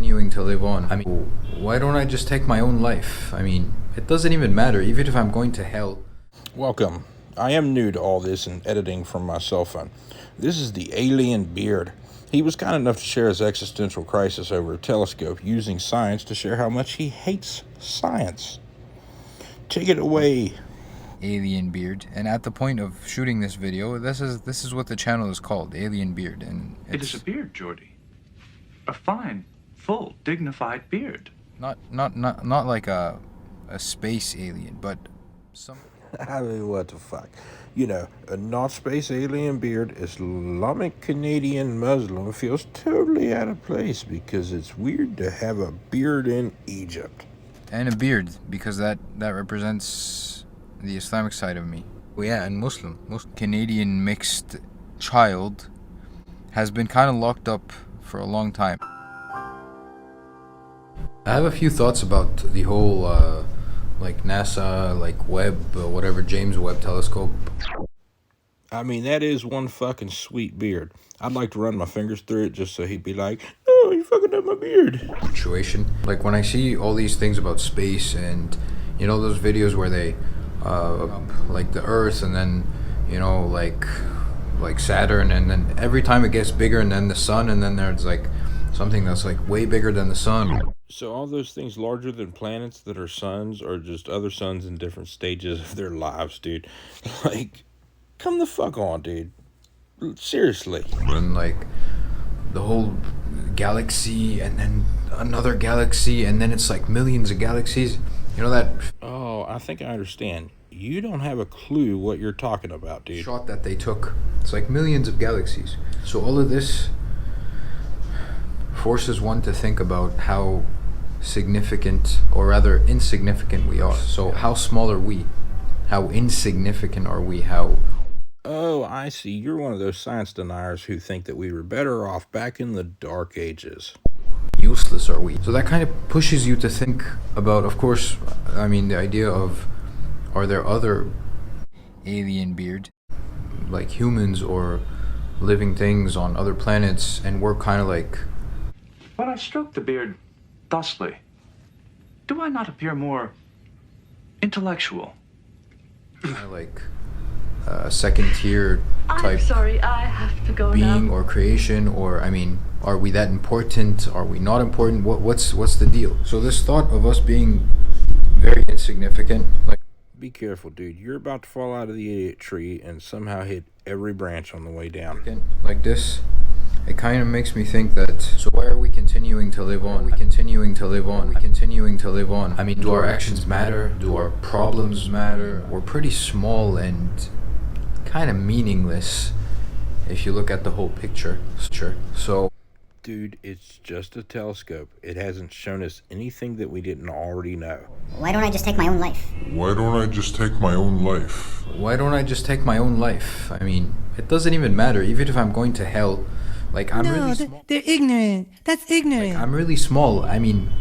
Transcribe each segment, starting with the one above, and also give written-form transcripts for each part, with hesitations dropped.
continuing to live on. I mean, why don't I just take my own life? I mean, it doesn't even matter, even if I'm going to hell. Welcome. I am new to all this and editing from my cell phone. This is the alien beard. He was kind enough to share his existential crisis over a telescope using science to share how much he hates science. Take it away. Alien Beard. And at the point of shooting this video, this is what the channel is called, Alien Beard. And it is a beard, Jordy. A fine, full, dignified beard. Not like a space alien, but some... I mean, what the fuck? You know, a not space alien beard Islamic Canadian Muslim feels totally out of place because it's weird to have a beard in Egypt. And a beard, because that represents the Islamic side of me. Well, yeah, and Muslim Canadian mixed child has been kind of locked up for a long time. I have a few thoughts about the whole like NASA, like Webb, whatever, James Webb telescope. I mean, that is one fucking sweet beard. I'd like to run my fingers through it just so he'd be like, oh, you fucking up my beard. Situation. Like when I see all these things about space and, you know, those videos where they, like the Earth and then, you know, like Saturn, and then every time it gets bigger and then the sun, and then there's like something that's like way bigger than the sun. So all those things larger than planets that are suns are just other suns in different stages of their lives, dude. Like, come the fuck on, dude. Seriously. And like the whole galaxy and then another galaxy and then it's like millions of galaxies. You know that? Oh, I think I understand. You don't have a clue what you're talking about, dude. Shot that they took. It's like millions of galaxies. So all of this forces one to think about how significant, or rather insignificant, we are. So how small are we? How insignificant are we? How... Oh, I see. You're one of those science deniers who think that we were better off back in the Dark Ages. Useless are we? So that kind of pushes you to think about, of course, I mean, the idea of, are there other alien beard, like humans or living things on other planets, and we're kind of like... When I stroke the beard thusly, do I not appear more intellectual? Kind of like a second tier type I'm sorry, I have to go being now. Or creation, or I mean, are we that important? Are we not important? What's the deal? So this thought of us being very insignificant, like... Be careful, dude. You're about to fall out of the idiot tree and somehow hit every branch on the way down. Like this, it kind of makes me think that, so why are we continuing to live on? We continuing to live on. We continuing to live on. I mean, do our actions matter? Do our problems matter? We're pretty small and kind of meaningless if you look at the whole picture. So, dude, it's just a telescope. It hasn't shown us anything that we didn't already know. Why don't I just take my own life? Why don't I just take my own life? Why don't I just take my own life? I mean, it doesn't even matter, even if I'm going to hell. Like, I'm really small. They're ignorant. That's ignorant. Like, I'm really small. I mean,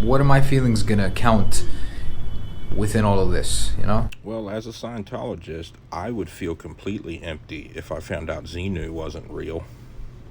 what are my feelings gonna count within all of this, you know? Well, as a Scientologist, I would feel completely empty if I found out Xenu wasn't real.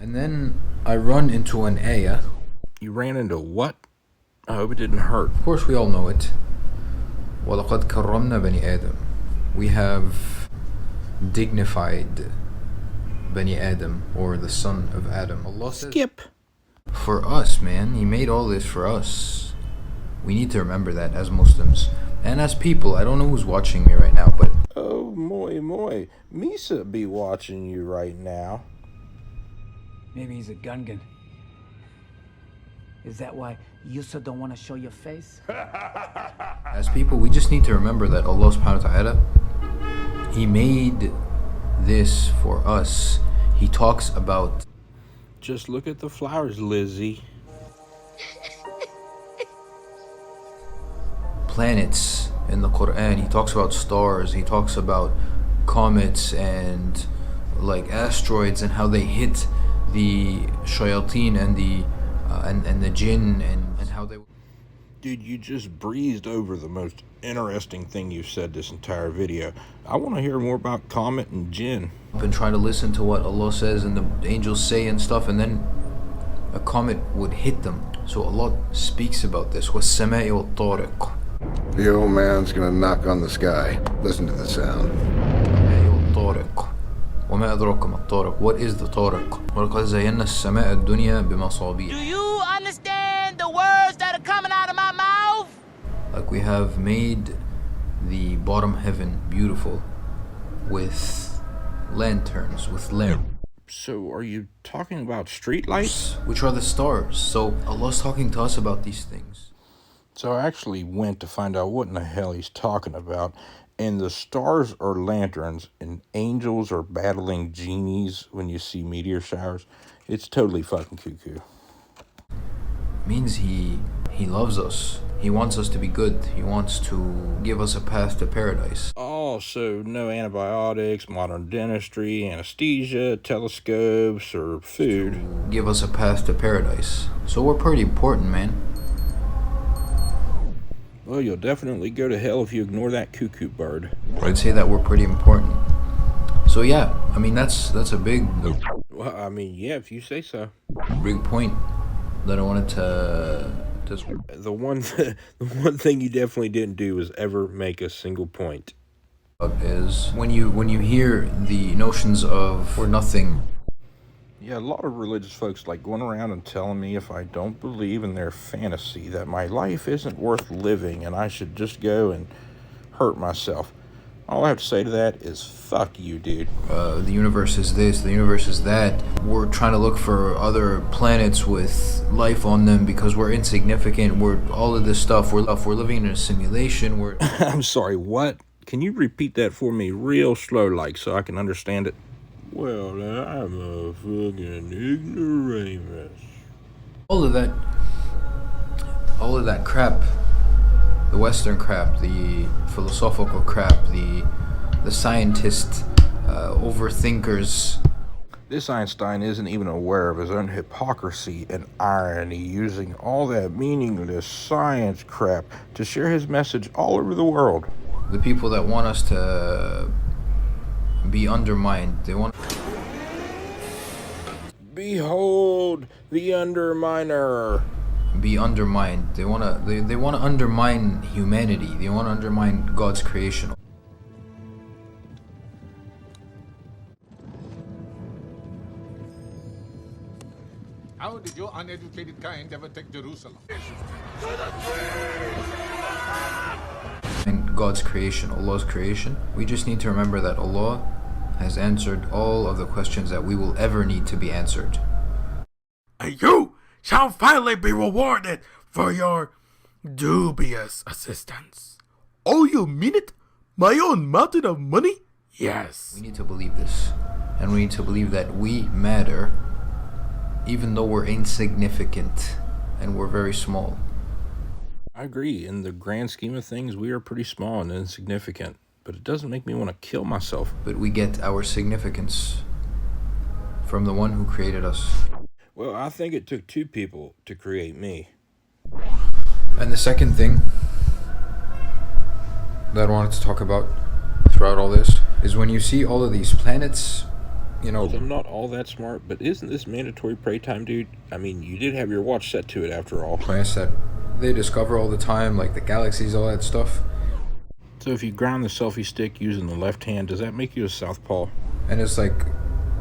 And then I run into an Aya. You ran into what? I hope it didn't hurt. Of course, we all know it. وَلَقَدْ كَرَّمْنَا بَنِي آدَمَ. We have dignified Bani Adam, or the son of Adam. Allah says, Skip. For us, man. He made all this for us. We need to remember that as Muslims. And as people. I don't know who's watching me right now, but... Oh, moi. Misa be watching you right now. Maybe he's a gungan. Is that why you so don't want to show your face? As people, we just need to remember that Allah subhanahu wa ta'ala, He made this for us. He talks about... Just look at the flowers, Lizzie. planets in the Quran. He talks about stars. He talks about comets and like asteroids and how they hit the shayateen and the jinn and how they... Dude, you just breezed over the most interesting thing you've said this entire video. I want to hear more about comet and jinn. I've been trying to listen to what Allah says and the angels say and stuff, and then a comet would hit them. So Allah speaks about this. وَالسَّمَاءِ وَالطَّارِقِ. The old man's gonna knock on the sky. Listen to the sound. الطارق وما أدراك ما الطارق. What is the طارق? ولقد زينا السماء الدنيا بمصابيح. Do you understand the words that are coming out of my mouth? Like we have made the bottom heaven beautiful with lanterns, with lamps. So are you talking about street lights? Which are the stars. So Allah's talking to us about these things. So I actually went to find out what in the hell he's talking about. And the stars are lanterns, and angels are battling genies when you see meteor showers. It's totally fucking cuckoo. Means he loves us. He wants us to be good. He wants to give us a path to paradise. Oh, so no antibiotics, modern dentistry, anesthesia, telescopes, or food. Give us a path to paradise. So we're pretty important, man. Well, you'll definitely go to hell if you ignore that cuckoo bird. I'd say that we're pretty important. So yeah, I mean that's a big Well, I mean, yeah, if you say so. big point that I wanted to The one thing you definitely didn't do was ever make a single point. is when you hear the notions of we're nothing. Yeah, a lot of religious folks like going around and telling me if I don't believe in their fantasy that my life isn't worth living and I should just go and hurt myself. All I have to say to that is fuck you, dude. The universe is this, the universe is that. We're trying to look for other planets with life on them because we're insignificant. We're all of this stuff. We're living in a simulation. We're I'm sorry, what? Can you repeat that for me real slow like so I can understand it? Well, I'm a fucking ignoramus. all of that crap, the Western crap, the philosophical crap, the scientist overthinkers. This Einstein isn't even aware of his own hypocrisy and irony, using all that meaningless science crap to share his message all over the world. The people that want us to be undermined. They want. Behold the underminer. Be undermined. They wanna undermine humanity. They wanna undermine God's creation. How did your uneducated kind ever take Jerusalem? And God's creation, Allah's creation. We just need to remember that Allah has answered all of the questions that we will ever need to be answered. And you shall finally be rewarded for your dubious assistance. Oh, you mean it? My own mountain of money? Yes. We need to believe this. And we need to believe that we matter, even though we're insignificant and we're very small. I agree. In the grand scheme of things, we are pretty small and insignificant. But it doesn't make me want to kill myself. But we get our significance from the one who created us. Well, I think it took two people to create me. And the second thing that I wanted to talk about throughout all this is when you see all of these planets, you know. I'm not all that smart, but isn't this mandatory pray time, dude? I mean, you did have your watch set to it after all. Planets that they discover all the time, like the galaxies, all that stuff. So if you ground the selfie stick using the left hand, does that make you a southpaw? And it's like,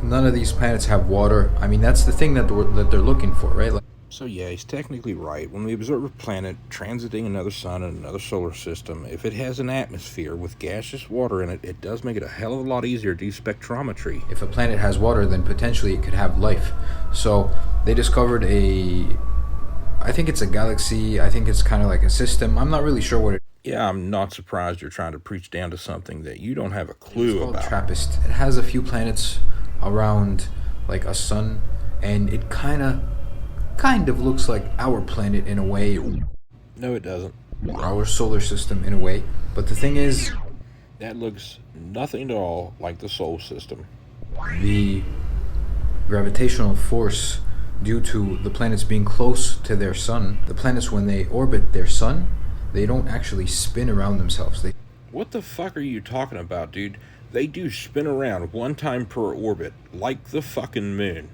none of these planets have water. I mean, that's the thing that they're looking for, right? Like, so yeah, he's technically right. When we observe a planet transiting another sun in another solar system, if it has an atmosphere with gaseous water in it, it does make it a hell of a lot easier to do spectrometry. if a planet has water, then potentially it could have life. So they discovered I think it's a galaxy. I think it's kind of like a system. I'm not really sure what it is. Yeah, I'm not surprised you're trying to preach down to something that you don't have a clue It's called about. TRAPPIST. It has a few planets around like a sun, and it kind of looks like our planet in a way. No, it doesn't. Our solar system in a way. But the thing is, That looks nothing at all like the solar system. the gravitational force due to the planets being close to their sun, the planets when they orbit their sun, they don't actually spin around themselves. What the fuck are you talking about, dude? They do spin around one time per orbit, like the fucking moon.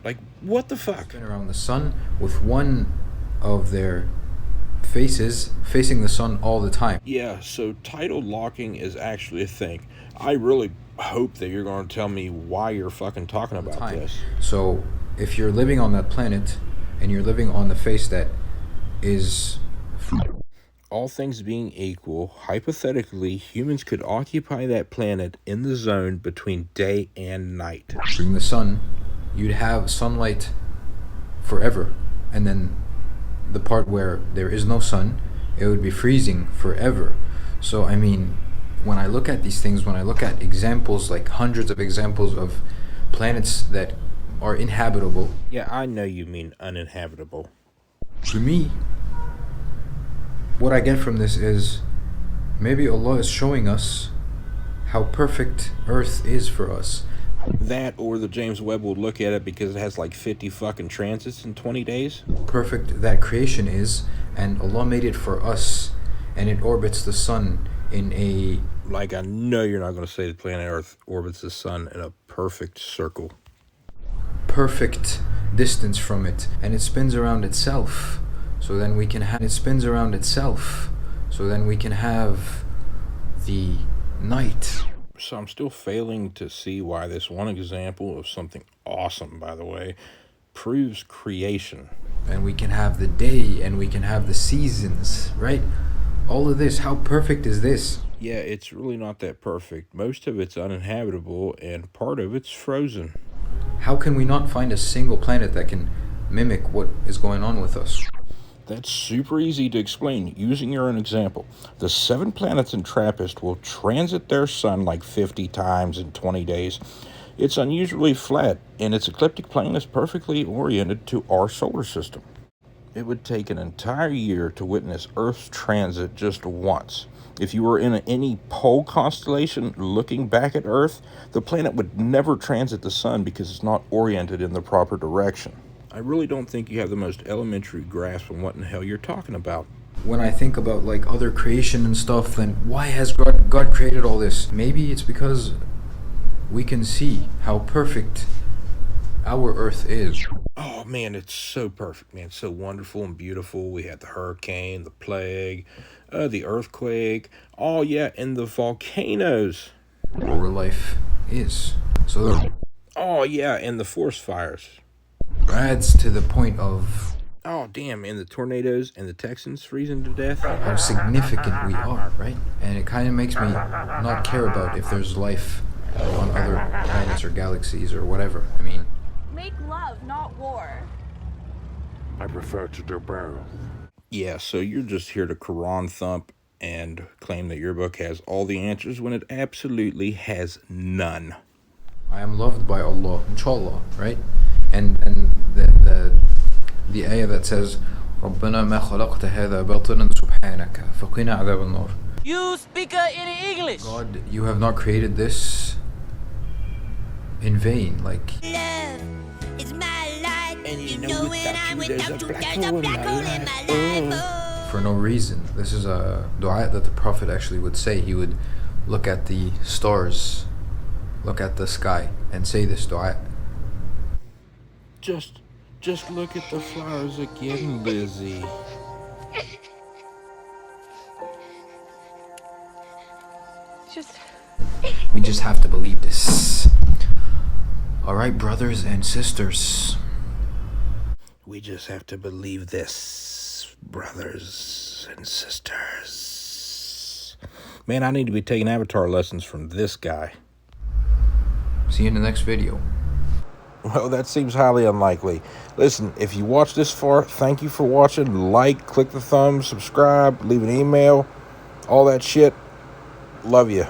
Like, what the fuck? Spin around the sun with one of their faces facing the sun all the time. Yeah, so tidal locking is actually a thing. I really hope that you're going to tell me why you're fucking talking about this. So if you're living on that planet and you're living on the face that is... All things being equal, hypothetically, humans could occupy that planet in the zone between day and night. During the sun, you'd have sunlight forever, and then the part where there is no sun, it would be freezing forever. So I mean, when I look at these things, when I look at examples, like hundreds of examples of planets that are inhabitable. Yeah, I know you mean uninhabitable. To me, what I get from this is maybe Allah is showing us how perfect Earth is for us. That, or the James Webb will look at it because it has like 50 fucking transits in 20 days. Perfect that creation is, and Allah made it for us, and it orbits the sun in a... Like, I know you're not going to say the planet Earth orbits the sun in a perfect circle. Perfect distance from it, and it spins around itself. So then we can have... It spins around itself. So then we can have the night. So I'm still failing to see why this one example of something awesome, by the way, proves creation. And we can have the day, and we can have the seasons, right? All of this, how perfect is this? Yeah, it's really not that perfect. Most of it's uninhabitable, and part of it's frozen. How can we not find a single planet that can mimic what is going on with us? That's super easy to explain using your own example. The 7 planets in TRAPPIST will transit their sun like 50 times in 20 days. It's unusually flat, and its ecliptic plane is perfectly oriented to our solar system. It would take an entire year to witness Earth's transit just once. If you were in any pole constellation looking back at Earth, the planet would never transit the sun because it's not oriented in the proper direction. I really don't think you have the most elementary grasp on what in the hell you're talking about. When I think about like other creation and stuff, then why has God created all this? Maybe it's because we can see how perfect our Earth is. Oh man, it's so perfect, man. It's so wonderful and beautiful. We had the hurricane, the plague, the earthquake. Oh yeah, and the volcanoes. Where life is. So oh yeah, and the forest fires. Adds to the point of... Oh damn, and the tornadoes and the Texans freezing to death. How significant we are, right? And it kind of makes me not care about if there's life on other planets or galaxies or whatever. I mean... Make love, not war. I prefer to do both. Yeah, so you're just here to Quran thump and claim that your book has all the answers when it absolutely has none. I am loved by Allah, inshallah, right? And the ayah that says رَبَّنَا مَا خَلَقْتَ هَذَا بَاطِلًا سُبْحَانَكَ فَقِنَا عَذَابَ النَّارِ. You speak any English? God, you have not created this in vain. Like, Love is my life. And you know without you there's a black hole in my life. For no reason. This is a dua that the Prophet actually would say. He would look at the stars, look at the sky, and say this dua. Just look at the flowers again, Lizzie. We just have to believe this. Alright, brothers and sisters. We just have to believe this, brothers and sisters. Man, I need to be taking avatar lessons from this guy. See you in the next video. Well, that seems highly unlikely. Listen, if you watched this far, thank you for watching. Like, click the thumb, subscribe, leave an email, all that shit. Love you.